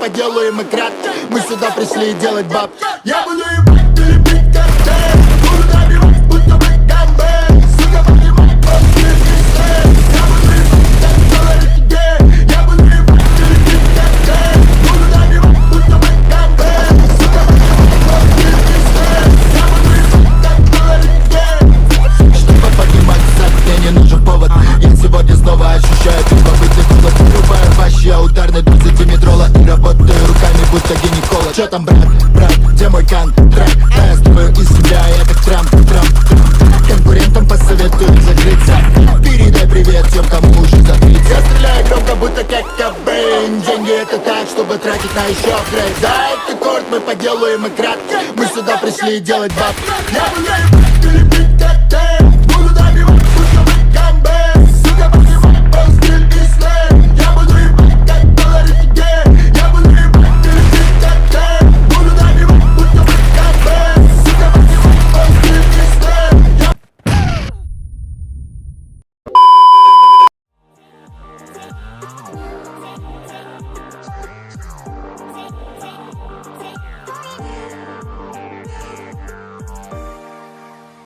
поделаем и кратко. Мы сюда пришли делать баб. Я буду ебать, ты любить коктейль. Буду набивать, будто бы гамбей. Сука, поднимай после пиздец. Я буду ебать, как доллары тебе. Я буду ебать, ты любить коктейль. Буду набивать, будто бы гамбей. Сука, поднимай после пиздец. Я буду ебать, как доллары тебе. Чтобы подниматься, мне не нужен повод. Я сегодня снова ощущаю чувство быть голод. Врубаю вообще ударный 20-метрола и работаю руками, будто гинеколог. Чё там, брат, где мой контракт? Да, я строю из себя, я как Трамп. Конкурентам посоветую закрыться. Передай привет тем, кому уже за 30. Я стреляю громко, будто как Кобейн. Деньги это так, чтобы тратить на еще апгрейд. За этот корт мы поделаем и кратко. Мы сюда пришли делать баб. Я буду ебать, ты любить коктейль.